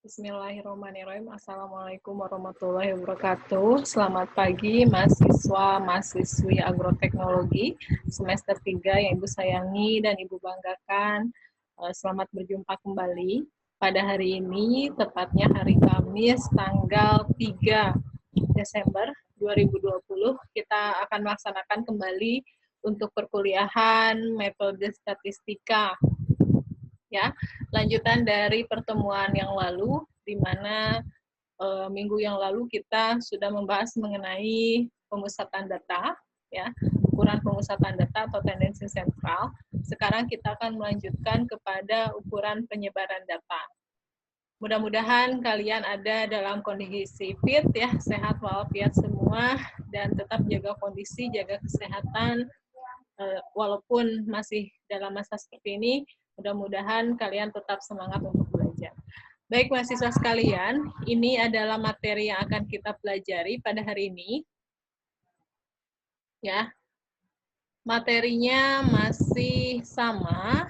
Bismillahirrahmanirrahim. Assalamualaikum warahmatullahi wabarakatuh. Selamat pagi mahasiswa-mahasiswi agroteknologi semester 3 yang Ibu sayangi dan Ibu banggakan. Selamat berjumpa kembali. Pada hari ini, tepatnya hari Kamis tanggal 3 Desember 2020, kita akan melaksanakan kembali untuk perkuliahan metode statistika. Ya, lanjutan dari pertemuan yang lalu, di mana minggu yang lalu kita sudah membahas mengenai pemusatan data, ya, ukuran pemusatan data atau tendensi sentral. Sekarang kita akan melanjutkan kepada ukuran penyebaran data. Mudah-mudahan kalian ada dalam kondisi fit, ya, sehat walafiat semua, dan tetap jaga kondisi, jaga kesehatan, walaupun masih dalam masa seperti ini. Mudah-mudahan kalian tetap semangat untuk belajar. Baik mahasiswa sekalian, ini adalah materi yang akan kita pelajari pada hari ini. Ya, materinya masih sama.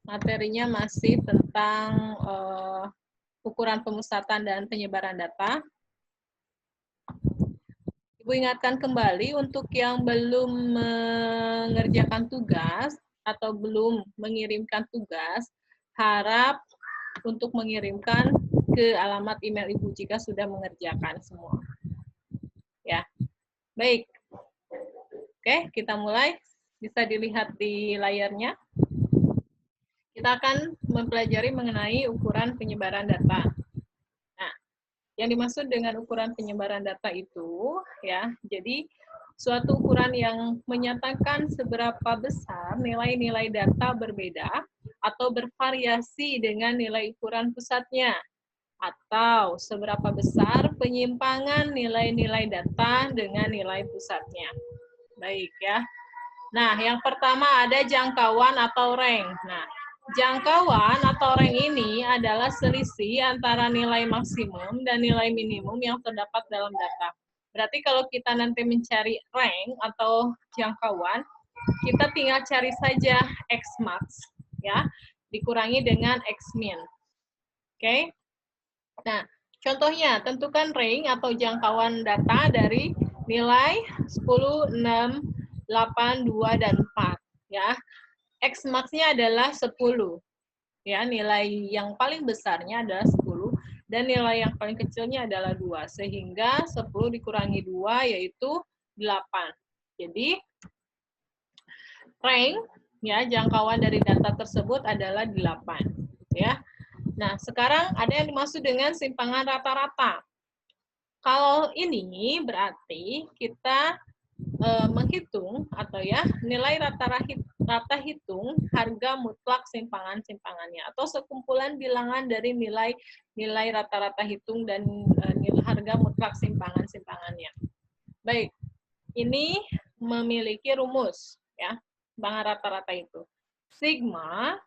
Materinya masih tentang ukuran pemusatan dan penyebaran data. Ibu ingatkan kembali untuk yang belum mengerjakan tugas atau belum mengirimkan tugas, harap untuk mengirimkan ke alamat email Ibu jika sudah mengerjakan semua. Ya, baik. Oke, kita mulai. Bisa dilihat di layarnya. Kita akan mempelajari mengenai ukuran penyebaran data. Nah, yang dimaksud dengan ukuran penyebaran data itu, ya, jadi suatu ukuran yang menyatakan seberapa besar nilai-nilai data berbeda atau bervariasi dengan nilai ukuran pusatnya, atau seberapa besar penyimpangan nilai-nilai data dengan nilai pusatnya. Baik ya. Nah, yang pertama ada jangkauan atau rank. Nah, jangkauan atau rank ini adalah selisih antara nilai maksimum dan nilai minimum yang terdapat dalam data. Berarti kalau kita nanti mencari rank atau jangkauan, kita tinggal cari saja X-max, ya, dikurangi dengan X-min. Oke? Nah, contohnya, tentukan rank atau jangkauan data dari nilai 10, 6, 8, 2, dan 4. Ya. X-max-nya adalah 10. Ya, nilai yang paling besarnya adalah 10. Dan nilai yang paling kecilnya adalah 2. Sehingga 10 dikurangi 2 yaitu 8. Jadi, rank, ya, jangkauan dari data tersebut adalah 8. Ya. Nah, sekarang ada yang dimaksud dengan simpangan rata-rata. Kalau ini berarti kita menghitung atau ya nilai rata hitung harga mutlak simpangan-simpangannya atau sekumpulan bilangan dari nilai rata-rata hitung dan harga mutlak simpangan-simpangannya. Baik, ini memiliki rumus ya, simpangan rata-rata itu. Sigma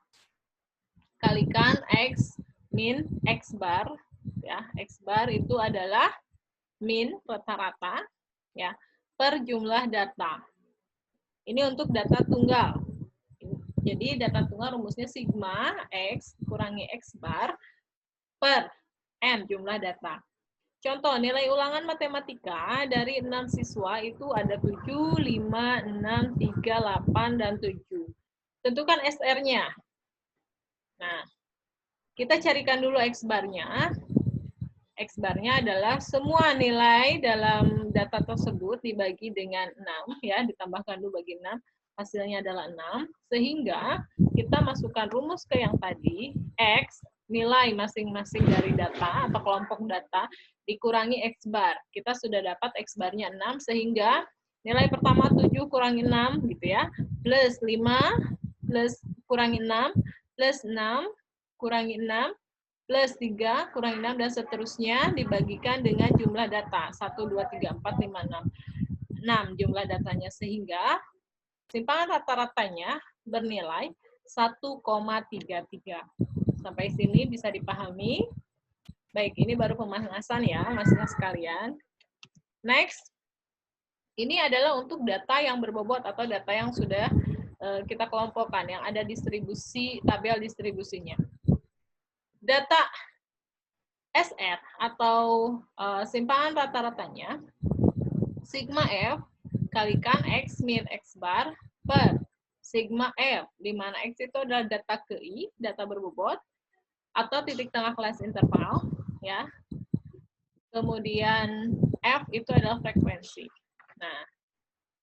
kalikan X min X bar, ya, X bar itu adalah min rata-rata ya per jumlah data. Ini untuk data tunggal. Jadi data tunggal rumusnya sigma X kurangi X bar per N jumlah data. Contoh, nilai ulangan matematika dari 6 siswa itu ada 7, 5, 6, 3, 8, dan 7. Tentukan SR-nya. Nah, kita carikan dulu X-bar-nya. X-bar-nya adalah semua nilai dalam data tersebut dibagi dengan 6, ya, ditambahkan dulu bagi 6, hasilnya adalah 6, sehingga kita masukkan rumus ke yang tadi, X, nilai masing-masing dari data atau kelompok data, dikurangi X-bar. Kita sudah dapat X-bar-nya 6, sehingga nilai pertama 7 kurangi 6, gitu ya, plus 5, plus kurangi 6, plus 6, kurangi 6, plus 3, kurangi 6, dan seterusnya dibagikan dengan jumlah data. 1, 2, 3, 4, 5, 6. 6 jumlah datanya, sehingga simpangan rata-ratanya bernilai 1,33. Sampai sini bisa dipahami? Baik, ini baru pemanasan ya, mahasiswa sekalian. Next, ini adalah untuk data yang berbobot atau data yang sudah kita kelompokkan, yang ada distribusi, tabel distribusinya. Data SR atau simpangan rata-ratanya sigma F kalikan X min X bar per sigma F, di mana X itu adalah data KI, data berbobot, atau titik tengah kelas interval, ya. Kemudian F itu adalah frekuensi. Nah,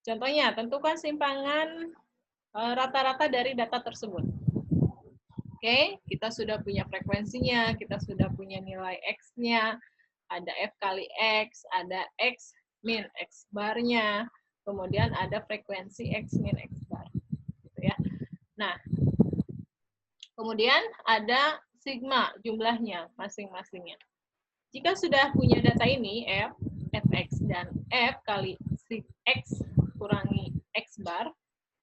contohnya, tentukan simpangan rata-rata dari data tersebut. Oke, kita sudah punya frekuensinya, kita sudah punya nilai X-nya, ada F kali X, ada X min X bar-nya, kemudian ada frekuensi X min X bar. Gitu ya. Nah, kemudian ada sigma jumlahnya masing-masingnya. Jika sudah punya data ini, F, Fx, dan F kali X kurangi X bar,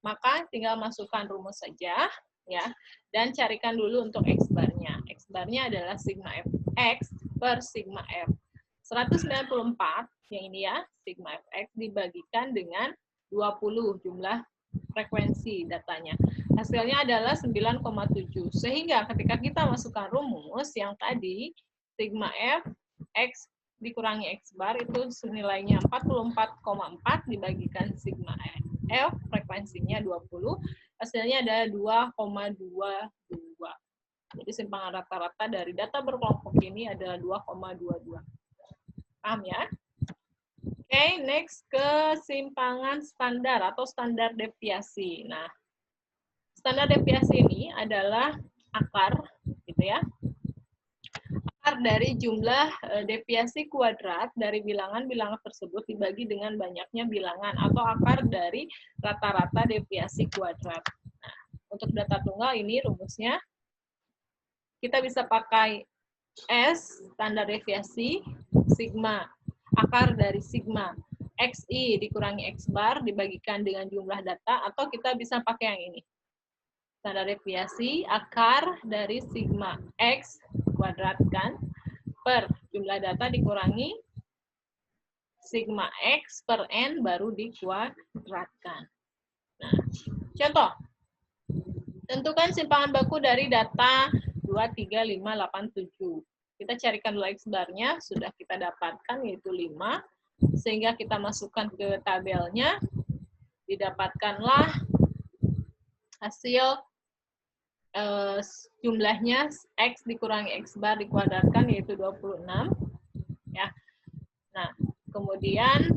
maka tinggal masukkan rumus saja, ya, dan carikan dulu untuk X bar-nya. X bar-nya adalah sigma Fx per sigma F. 194, yang ini ya, sigma Fx dibagikan dengan 20 jumlah frekuensi datanya. Hasilnya adalah 9,7. Sehingga ketika kita masukkan rumus yang tadi, sigma F, X dikurangi X bar itu nilainya 44,4 dibagikan sigma F, frekuensinya 20, hasilnya ada 2,22. Jadi simpangan rata-rata dari data berkelompok ini adalah 2,22. Paham ya? Oke, next ke simpangan standar atau standar deviasi. Nah, standar deviasi ini adalah akar, gitu ya. Akar dari jumlah deviasi kuadrat dari bilangan-bilangan tersebut dibagi dengan banyaknya bilangan atau akar dari rata-rata deviasi kuadrat. Nah, untuk data tunggal ini rumusnya kita bisa pakai S, standar deviasi, sigma, akar dari sigma, XI dikurangi X bar dibagikan dengan jumlah data, atau kita bisa pakai yang ini. Standar deviasi, akar dari sigma X kuadratkan per jumlah data dikurangi sigma X per N baru dikuadratkan. Nah, contoh. Tentukan simpangan baku dari data 2, 3, 5, 8, 7. Kita carikan dulu X bar-nya, sudah kita dapatkan yaitu 5. Sehingga kita masukkan ke tabelnya, didapatkanlah hasil jumlahnya X dikurangi X bar dikuadratkan yaitu 26. Ya. Nah, kemudian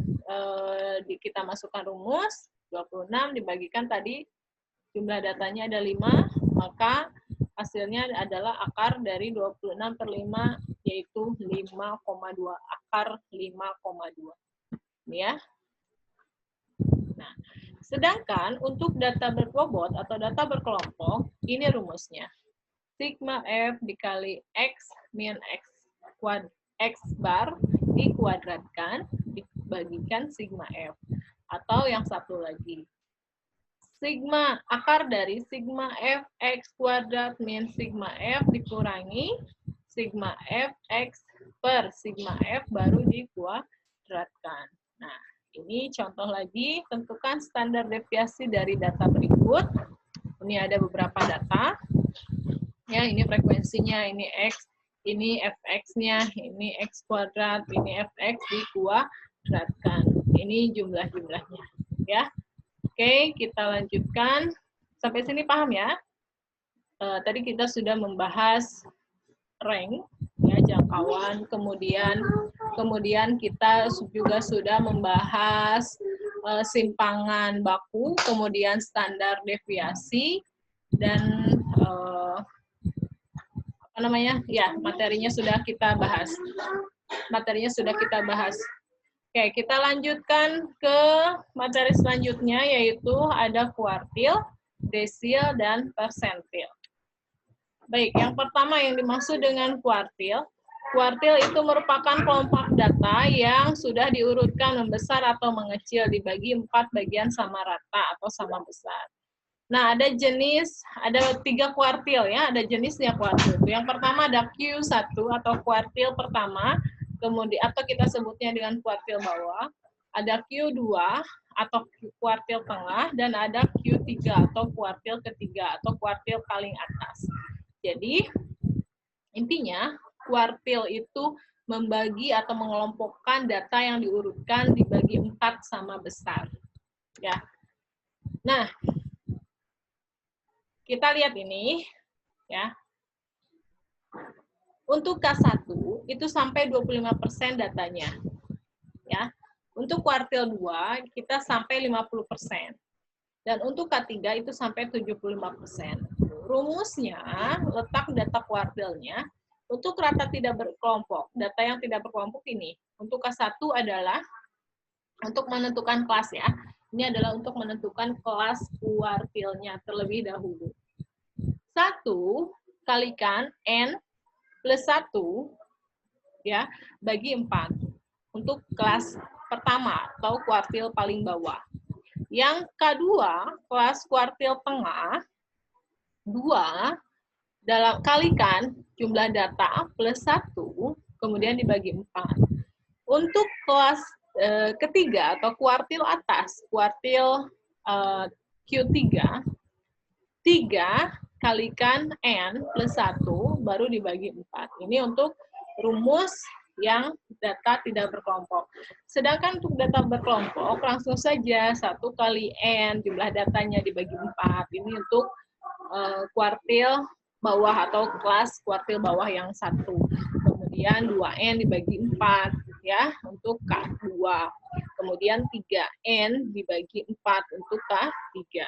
kita masukkan rumus, 26 dibagikan tadi jumlah datanya ada 5, maka hasilnya adalah akar dari 26 per 5, yaitu 5,2. Akar 5,2. Ini ya. Nah, sedangkan untuk data berbobot atau data berkelompok, ini rumusnya. Sigma F dikali X min X bar dikuadratkan, dibagikan sigma F. Atau yang satu lagi. Sigma, akar dari sigma F X kuadrat min sigma F dikurangi sigma F X per sigma F baru dikuadratkan. Nah, ini contoh lagi, tentukan standar deviasi dari data berikut. Ini ada beberapa data. Ya, ini frekuensinya, ini X, ini Fx-nya, ini X kuadrat, ini Fx dikuadratkan. Ini jumlah-jumlahnya. Ya. Oke, kita lanjutkan. Sampai sini paham ya? Tadi kita sudah membahas rank, ya, jangkauan, kemudian kita juga sudah membahas simpangan baku, kemudian standar deviasi, dan ya, materinya sudah kita bahas. Oke, kita lanjutkan ke materi selanjutnya, yaitu ada kuartil, desil, dan persentil. Baik, yang pertama yang dimaksud dengan kuartil. Kuartil itu merupakan kelompok data yang sudah diurutkan membesar atau mengecil dibagi 4 bagian sama rata atau sama besar. Nah, ada 3 kuartil ya, ada jenisnya kuartil. Yang pertama ada Q1 atau kuartil pertama, kemudian atau kita sebutnya dengan kuartil bawah, ada Q2 atau kuartil tengah, dan ada Q3 atau kuartil ketiga atau kuartil paling atas. Jadi, intinya kuartil itu membagi atau mengelompokkan data yang diurutkan dibagi 4 sama besar. Ya. Nah, kita lihat ini ya. Untuk K1 itu sampai 25% datanya. Ya. Untuk kuartil 2 kita sampai 50%. Dan untuk K3 itu sampai 75%. Rumusnya, letak data kuartilnya untuk rata tidak berkelompok. Data yang tidak berkelompok ini. Untuk K1 adalah untuk menentukan kelas ya. Ini adalah untuk menentukan kelas kuartilnya terlebih dahulu. 1 kalikan N plus 1 ya, bagi 4 untuk kelas pertama atau kuartil paling bawah. Yang kedua, kelas kuartil tengah 2 dalam kalikan jumlah data plus 1 kemudian dibagi 4. Untuk kelas ketiga atau kuartil atas, kuartil Q3 3 kalikan N plus 1 baru dibagi 4. Ini untuk rumus yang data tidak berkelompok. Sedangkan untuk data berkelompok, langsung saja 1 kali N jumlah datanya dibagi 4. Ini untuk kuartil bawah atau kelas kuartil bawah yang 1. Kemudian 2N dibagi 4 ya untuk K2. Kemudian 3N dibagi 4 untuk K3.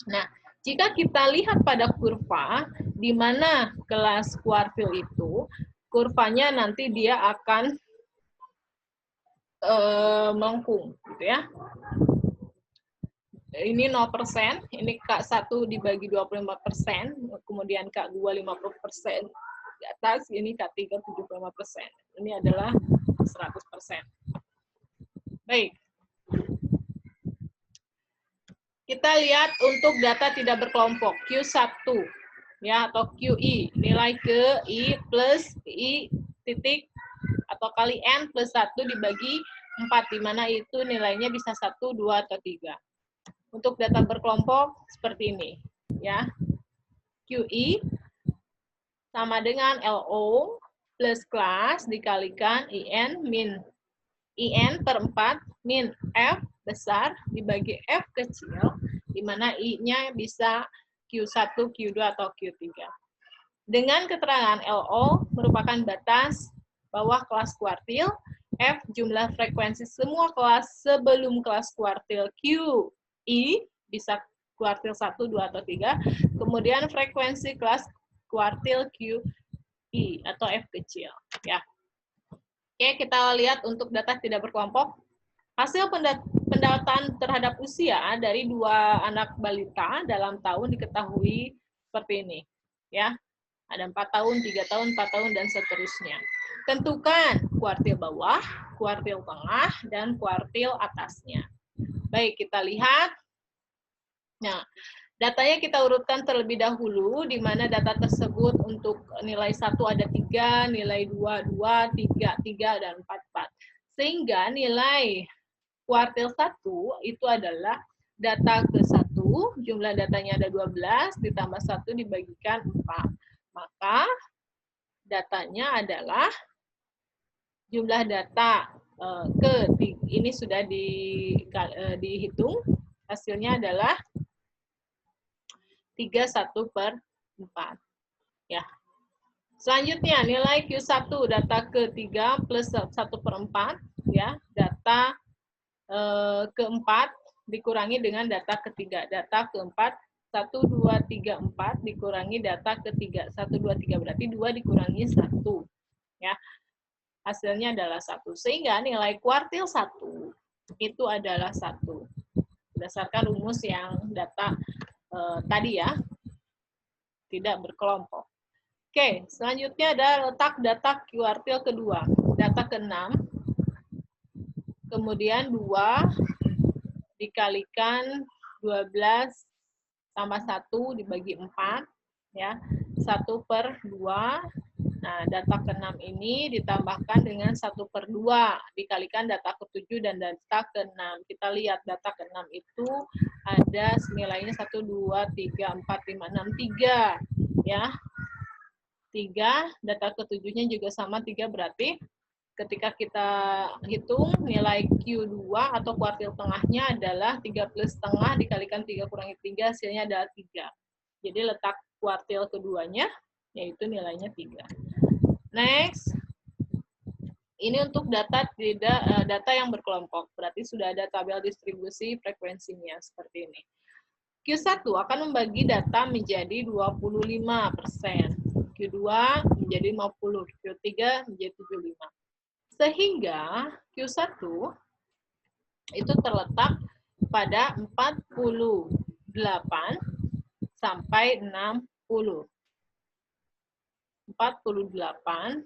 Nah, jika kita lihat pada kurva, di mana kelas kuartil itu, kurvanya nanti dia akan melengkung, gitu ya. Ini 0%, ini K1 dibagi 25%, kemudian K2 50%, di atas, ini K3 75%. Ini adalah 100%. Baik. Kita lihat untuk data tidak berkelompok, Q1 ya atau QI, nilai ke I plus I titik atau kali N plus 1 dibagi 4, di mana itu nilainya bisa 1, 2, atau 3. Untuk data berkelompok seperti ini ya. QI sama dengan LO plus kelas dikalikan IN min IN per 4 min F besar dibagi F kecil, di mana I-nya bisa Q1, Q2, atau Q3. Dengan keterangan LO merupakan batas bawah kelas kuartil, F jumlah frekuensi semua kelas sebelum kelas kuartil QI, bisa kuartil 1, 2, atau 3, kemudian frekuensi kelas kuartil QI atau F kecil. Ya. Oke, kita lihat untuk data tidak berkelompok. Hasil pendataan terhadap usia dari 2 anak balita dalam tahun diketahui seperti ini. Ya, ada 4 tahun, 3 tahun, 4 tahun, dan seterusnya. Tentukan kuartil bawah, kuartil tengah, dan kuartil atasnya. Baik, kita lihat. Nah, datanya kita urutkan terlebih dahulu, di mana data tersebut untuk nilai 1 ada 3, nilai 2, 2, 3, 3, dan 4, 4. Sehingga nilai kuartil 1 itu adalah data ke-1, jumlah datanya ada 12, ditambah 1 dibagikan 4. Maka datanya adalah jumlah data ini sudah dihitung, hasilnya adalah 31/4. Ya. Selanjutnya nilai Q1 data ke-3 plus 1/4 ya, data ke-4 dikurangi dengan data ke-3. Data ke-4 1, 2, 3, 4 dikurangi data ke-3. 1, 2, 3 berarti 2 dikurangi 1. Ya. Hasilnya adalah 1. Sehingga nilai kuartil 1 itu adalah 1. Berdasarkan rumus yang data tadi ya, tidak berkelompok. Oke, selanjutnya ada letak data kuartil kedua. Data ke-6, kemudian 2 dikalikan 12 tambah 1 dibagi 4, ya, 1/2. Nah, data ke-6 ini ditambahkan dengan 1/2, dikalikan data ke-7 dan data ke-6. Kita lihat data ke-6 itu ada nilainya 1, 2, 3, 4, 5, 6, 3. Ya. 3, data ketujuhnya juga sama 3, berarti ketika kita hitung nilai Q2 atau kuartil tengahnya adalah 13,5 dikalikan 3 kurangi 3, hasilnya adalah 3. Jadi letak kuartil keduanya yaitu nilainya 3. Next. Ini untuk data yang berkelompok. Berarti sudah ada tabel distribusi frekuensinya seperti ini. Q1 akan membagi data menjadi 25%, Q2 menjadi 50%, Q3 menjadi 75%. Sehingga Q1 itu terletak pada 48 sampai 60. 48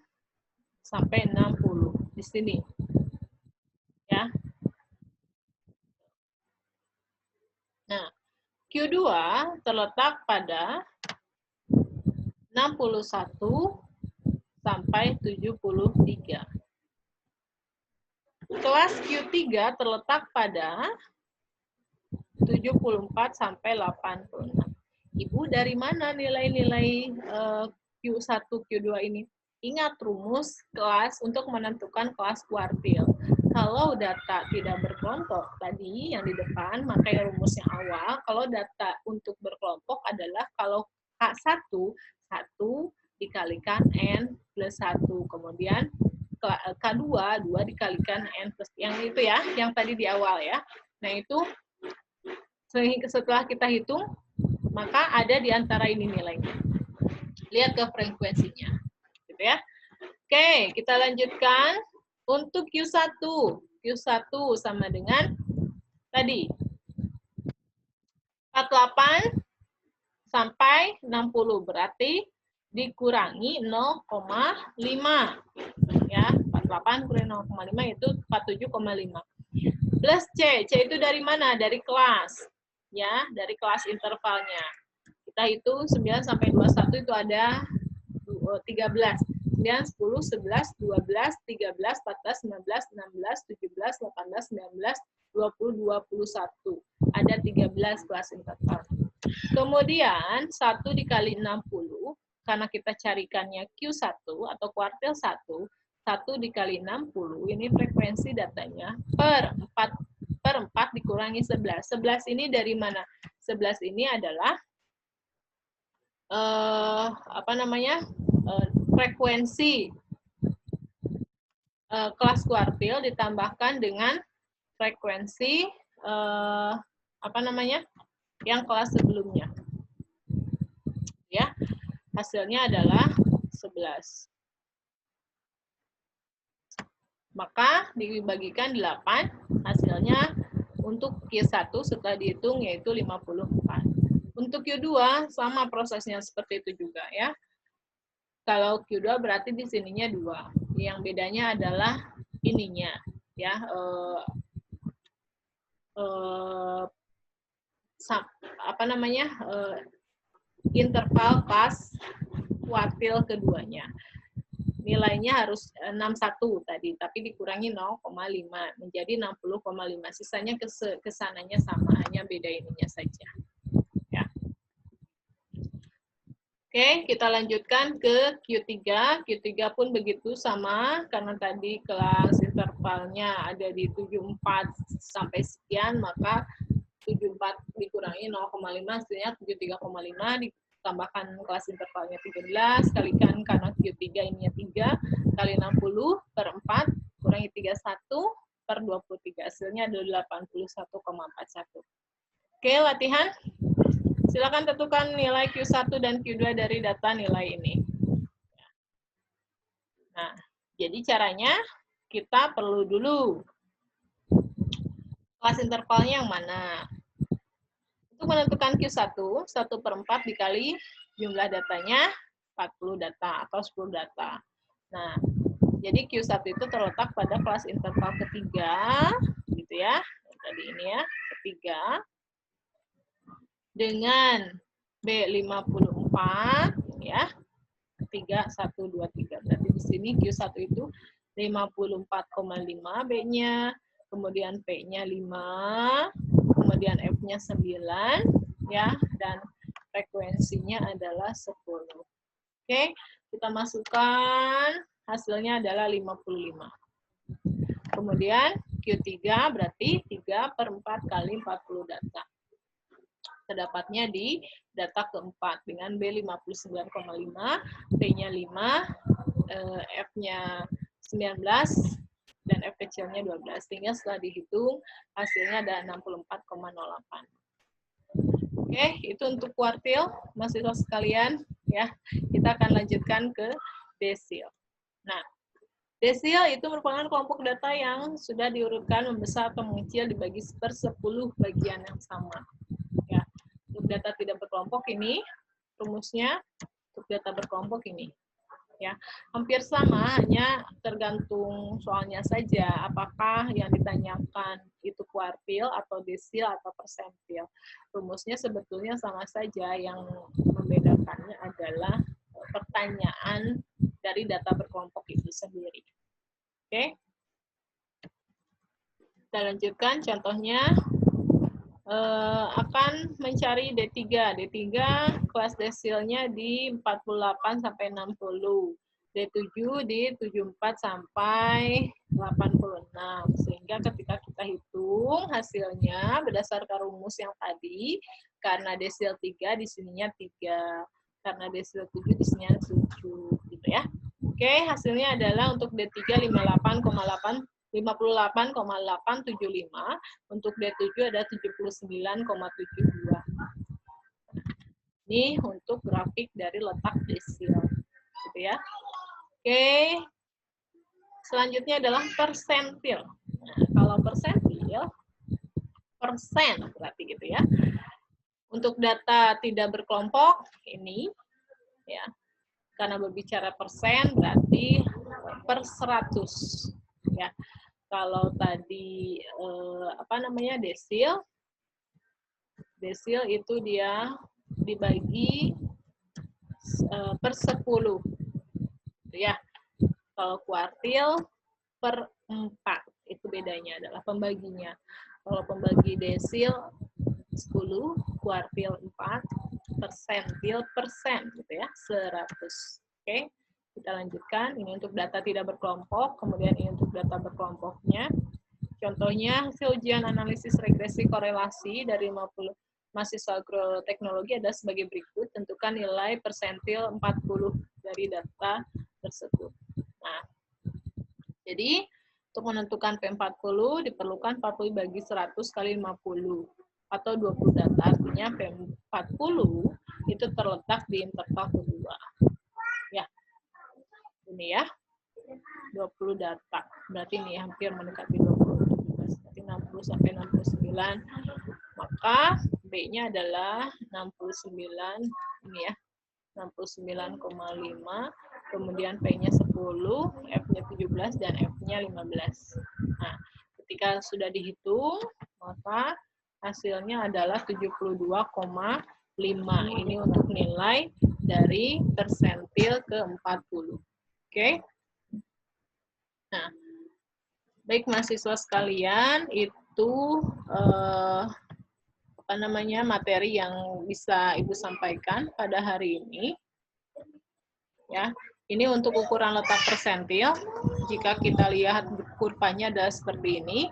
sampai 60 di sini. Ya. Nah, Q2 terletak pada 61 sampai 73. Kelas Q3 terletak pada 74 sampai 86. Ibu dari mana nilai-nilai Q1, Q2 ini? Ingat rumus kelas untuk menentukan kelas kuartil. Kalau data tidak berkelompok tadi yang di depan, maka rumus yang awal, kalau data untuk berkelompok adalah kalau K1, 1 dikalikan N plus 1. Kemudian K2, 2 dikalikan N plus, yang itu ya, yang tadi di awal ya. Nah itu, setelah kita hitung, maka ada di antara ini nilainya. Lihat ke frekuensinya. Gitu ya. Oke, kita lanjutkan. Untuk Q1. Q1 sama dengan tadi. 48 sampai 60. Berarti dikurangi 0,5. Ya, 48 kurangi 0,5 itu 47,5. Plus C. C itu dari mana? Dari kelas. Ya, dari kelas intervalnya. Kita hitung 9 sampai 21 itu ada 13. 9, 10, 11, 12, 13, 14, 19, 16, 17, 18, 19, 20, 21. Ada 13 kelas interval. Kemudian 1 dikali 60, karena kita carikannya Q1 atau kuartil 1, 1 dikali 60, ini frekuensi datanya per 4 dikurangi 11. 11 ini dari mana? 11 ini adalah frekuensi kelas kuartil ditambahkan dengan frekuensi yang kelas sebelumnya. Ya, hasilnya adalah 11. Maka dibagikan 8, hasilnya untuk Q1 setelah dihitung yaitu 54. Untuk Q2 sama prosesnya seperti itu juga ya. Kalau Q2 berarti di sininya 2. Yang bedanya adalah ininya ya, interval kelas kuartil keduanya. Nilainya harus 61 tadi, tapi dikurangi 0,5 menjadi 60,5. Sisanya kesananya sama, hanya beda ininya saja. Ya. Oke, kita lanjutkan ke Q3. Q3 pun begitu sama, karena tadi kelas intervalnya ada di 74 sampai sekian, maka 74 dikurangi 0,5, hasilnya 73,5, tambahkan kelas intervalnya 13, kalikan karena Q3 ininya 3, kali 60 per 4, kurangi 31 per 23, hasilnya adalah 81,41. Oke, latihan. Silakan tentukan nilai Q1 dan Q2 dari data nilai ini. Nah, jadi caranya kita perlu dulu kelas intervalnya yang mana. Untuk menentukan Q1, 1 per 4 dikali jumlah datanya 40 data atau 10 data. Nah, jadi Q1 itu terletak pada kelas interval ketiga, gitu ya. Tadi ini ya, ketiga. Dengan B54, ya. 3, 1, 2, 3. Berarti di sini Q1 itu 54,5 B-nya, kemudian P-nya 5, kemudian F-nya 9, ya, dan frekuensinya adalah 10. Oke, kita masukkan, hasilnya adalah 55. Kemudian Q3 berarti 3/4 kali 40 data. Terdapatnya di data keempat dengan B 59,5, P-nya 5, F-nya 19, dan F kecilnya 12. Sehingga setelah dihitung, hasilnya ada 64,08. Oke, itu untuk kuartil, mahasiswa sekalian. Ya, kita akan lanjutkan ke desil. Nah, desil itu merupakan kelompok data yang sudah diurutkan membesar atau mengecil dibagi per 10 bagian yang sama. Ya, untuk data tidak berkelompok ini, rumusnya untuk data berkelompok ini. Ya, hampir sama, hanya tergantung soalnya saja apakah yang ditanyakan itu kuartil atau desil atau persentil. Rumusnya sebetulnya sama saja, yang membedakannya adalah pertanyaan dari data berkelompok itu sendiri. Oke. Kita lanjutkan contohnya. Akan mencari D3. D3 kelas desilnya di 48 sampai 60. D7 di 74 sampai 86. Sehingga ketika kita hitung hasilnya berdasarkan rumus yang tadi, karena desil 3 di sininya 3, karena desil 7 di sininya 7 gitu ya. Oke, hasilnya adalah untuk D3 58,875, untuk D7 ada 79,72. Ini untuk grafik dari letak desil, gitu ya. Oke, selanjutnya adalah persentil. Nah, kalau persentil, persen berarti gitu ya. Untuk data tidak berkelompok ini, ya, karena berbicara persen berarti per 100, ya. Kalau tadi desil itu dia dibagi per 10, ya. Kalau kuartil per 4, itu bedanya adalah pembaginya. Kalau pembagi desil 10, kuartil 4, persentil persen gitu ya, 100. Oke. Kita lanjutkan, ini untuk data tidak berkelompok, kemudian ini untuk data berkelompoknya. Contohnya, hasil ujian analisis regresi korelasi dari 50 mahasiswa agroteknologi ada sebagai berikut. Tentukan nilai persentil 40 dari data tersebut. Nah, jadi untuk menentukan P40 diperlukan 40 bagi 100 kali 50, atau 20 data. Artinya P40 itu terletak di interval kedua. Ya. Ini ya, 20 data. Berarti ini hampir mendekati 20. Berarti 60 sampai 69. Maka B-nya adalah 69, ini ya, 69,5. Kemudian P-nya 10, F-nya 17, dan F-nya 15. Nah, ketika sudah dihitung, maka hasilnya adalah 72,5. Ini untuk nilai dari persentil ke-40. Oke. Nah, baik mahasiswa sekalian, itu materi yang bisa Ibu sampaikan pada hari ini. Ya, ini untuk ukuran letak persentil. Jika kita lihat kurvanya ada seperti ini.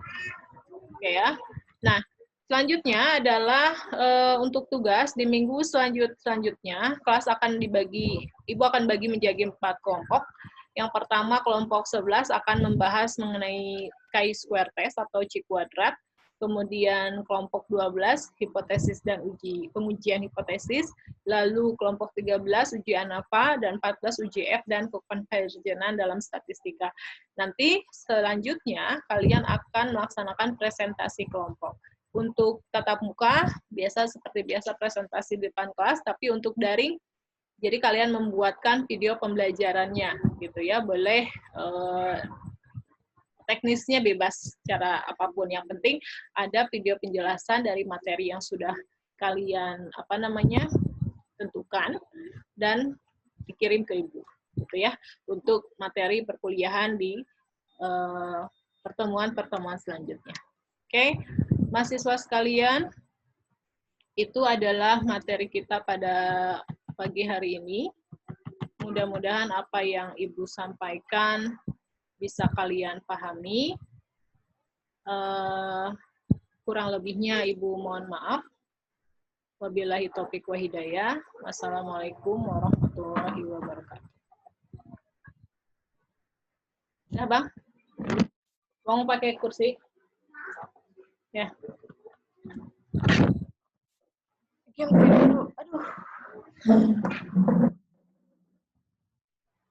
Oke ya. Nah, selanjutnya adalah untuk tugas di minggu selanjutnya, kelas akan dibagi, Ibu akan bagi menjadi 4 kelompok. Yang pertama, kelompok 11 akan membahas mengenai chi-square test atau chi kuadrat. Kemudian kelompok 12, hipotesis dan pengujian hipotesis. Lalu kelompok 13, uji ANAFA, dan 14, uji F dan kekonvergenan dalam statistika. Nanti selanjutnya, kalian akan melaksanakan presentasi kelompok. Untuk tatap muka, seperti biasa presentasi di depan kelas, tapi untuk daring, jadi kalian membuatkan video pembelajarannya, gitu ya. Boleh teknisnya bebas, cara apapun. Yang penting ada video penjelasan dari materi yang sudah kalian tentukan dan dikirim ke Ibu, gitu ya. Untuk materi perkuliahan di pertemuan-pertemuan selanjutnya. Oke, mahasiswa sekalian, itu adalah materi kita pada pagi hari ini. Mudah-mudahan apa yang Ibu sampaikan bisa kalian pahami. Kurang lebihnya Ibu mohon maaf. Wabillahi taufiq wa hidayah. Wassalamualaikum warahmatullahi wabarakatuh. Nah, Bang. Mau pakai kursi? Ya. Aduh.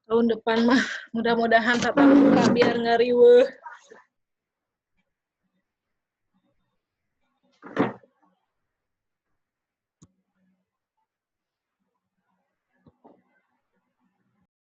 Tahun depan mah mudah-mudahan tatap muka biar nggak riweuh.